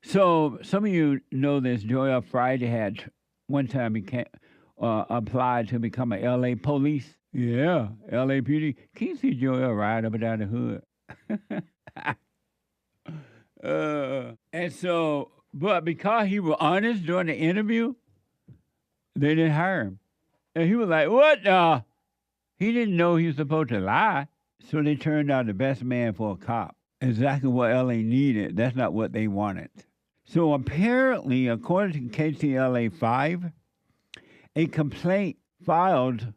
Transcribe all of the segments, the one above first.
So some of you know this. Joel Friday had one time applied to become a LA police. Yeah, LAPD. Can you see Joel ride up and down the hood? And so, but because he was honest during the interview, they didn't hire him. And he was like, "What? He didn't know he was supposed to lie." So they turned out the best man for a cop. Exactly what LA needed. That's not what they wanted. So apparently, according to KTLA 5, a complaint filed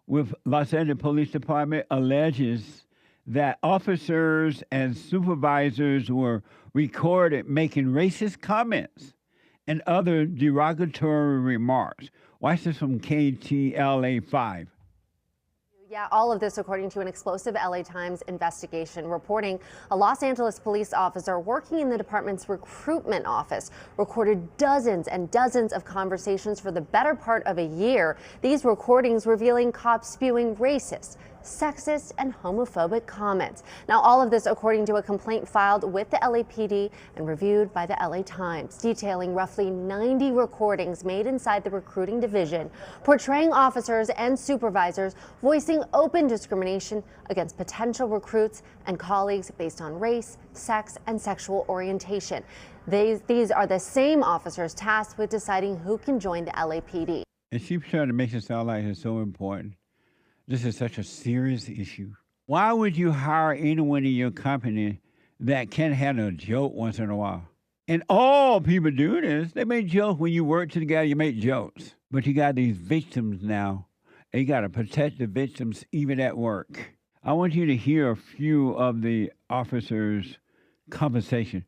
with Los Angeles Police Department alleges that officers and supervisors were recorded making racist comments and other derogatory remarks. Watch this from KTLA 5. Yeah, all of this according to an explosive LA Times investigation reporting a Los Angeles police officer working in the department's recruitment office recorded dozens and dozens of conversations for the better part of a year. These recordings revealing cops spewing racist, sexist, and homophobic comments. Now, all of this according to a complaint filed with the LAPD and reviewed by the LA Times, detailing roughly 90 recordings made inside the recruiting division, portraying officers and supervisors voicing open discrimination against potential recruits and colleagues based on race, sex, and sexual orientation. These are the same officers tasked with deciding who can join the LAPD. And she's trying to make it sound like it's so important. This is such a serious issue. Why would you hire anyone in your company that can handle a joke once in a while? And all people do this. They make jokes when you work together, you make jokes. But you got these victims now, and you got to protect the victims even at work. I want you to hear a few of the officers' conversation.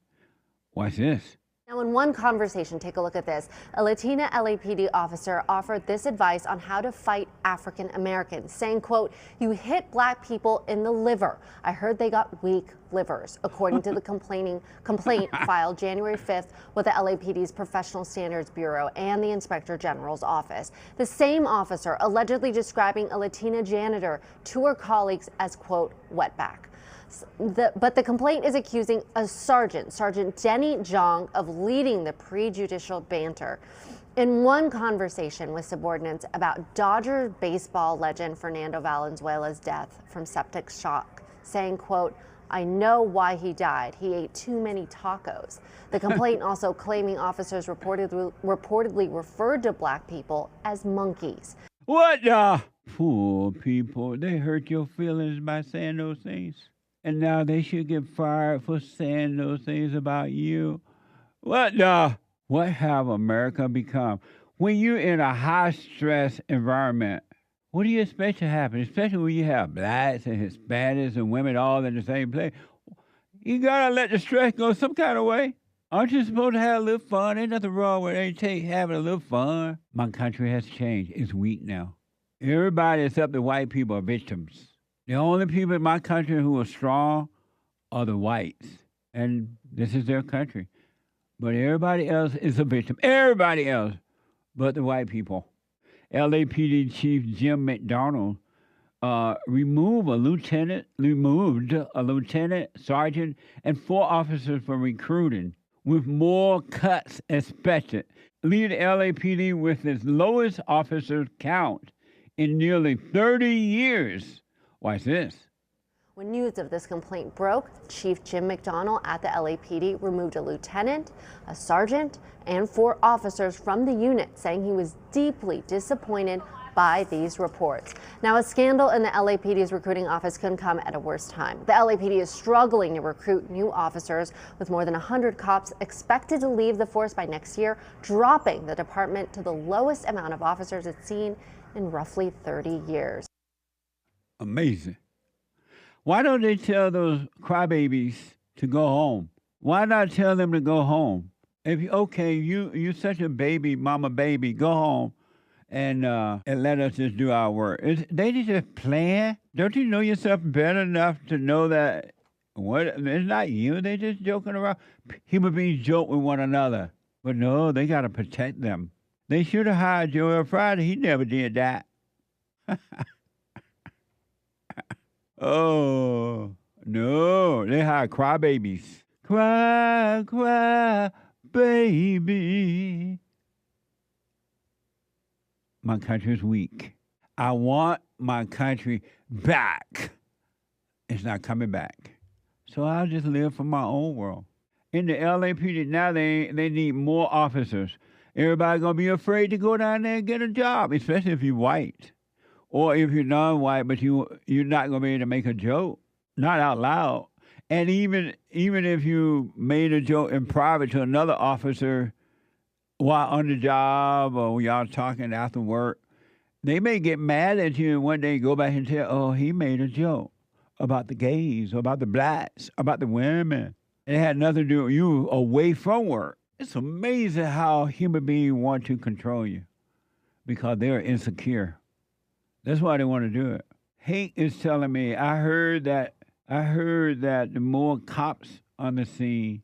Watch this. Now, in one conversation, take a look at this. A Latina LAPD officer offered this advice on how to fight African Americans, saying, quote, "You hit black people in the liver. I heard they got weak livers," according to the complaint filed January 5th with the LAPD's Professional Standards Bureau and the Inspector General's office. The same officer allegedly describing a Latina janitor to her colleagues as, quote, "wetback." But the complaint is accusing a Sergeant Denny Jong, of leading the prejudicial banter. In one conversation with subordinates about Dodger baseball legend Fernando Valenzuela's death from septic shock, saying, quote, "I know why he died. He ate too many tacos." The complaint also claiming officers reportedly referred to black people as monkeys. What the? Poor people. They hurt your feelings by saying those things. And now they should get fired for saying those things about you. What the? What have America become? When you're in a high-stress environment, what do you expect to happen? Especially when you have blacks and Hispanics and women all in the same place. You gotta let the stress go some kind of way. Aren't you supposed to have a little fun? Ain't nothing wrong with having a little fun. My country has changed. It's weak now. Everybody except the white people are victims. The only people in my country who are strong are the whites. And this is their country. But everybody else is a victim. Everybody else but the white people. LAPD Chief Jim McDonald removed a lieutenant, sergeant, and 4 officers for recruiting, with more cuts expected, leaving LAPD with its lowest officer count in nearly 30 years. Watch this. When news of this complaint broke, Chief Jim McDonald at the LAPD removed a lieutenant, a sergeant, and 4 officers from the unit, saying he was deeply disappointed by these reports. Now, a scandal in the LAPD's recruiting office couldn't come at a worse time. The LAPD is struggling to recruit new officers, with more than 100 cops expected to leave the force by next year, dropping the department to the lowest amount of officers it's seen in roughly 30 years. Amazing. Why don't they tell those crybabies to go home? Why not tell them to go home? If you're such a baby, mama baby, go home and let us just do our work. They just playing. Don't you know yourself better enough to know that it's not you? They just joking around. Human beings joke with one another, but no, they got to protect them. They should have hired Joel Friday. He never did that. Oh, no, they hired crybabies. Cry, cry, baby. My country is weak. I want my country back. It's not coming back. So I'll just live for my own world. In the LAPD, now they need more officers. Everybody gonna be afraid to go down there and get a job, especially if you're white. Or if you're non-white, but you're not gonna be able to make a joke. Not out loud. And even if you made a joke in private to another officer while on the job or y'all talking after work, they may get mad at you and one day go back and tell, oh, he made a joke about the gays, or about the blacks, about the women. It had nothing to do with you away from work. It's amazing how human beings want to control you because they're insecure. That's why they want to do it. Hank is telling me, I heard that the more cops on the scene,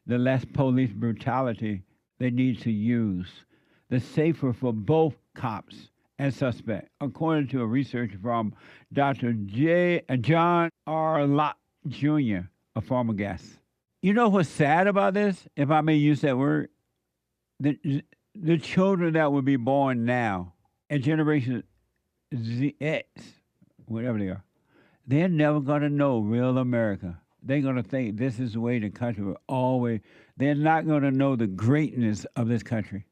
the less police brutality they need to use. The safer for both cops and suspect, according to a research from Dr. John R. Lott Jr., a former guest. You know what's sad about this, if I may use that word? The children that will be born now, and Generation Z, X, whatever they are, they're never going to know real America. They're going to think this is the way the country will always. They're not going to know the greatness of this country.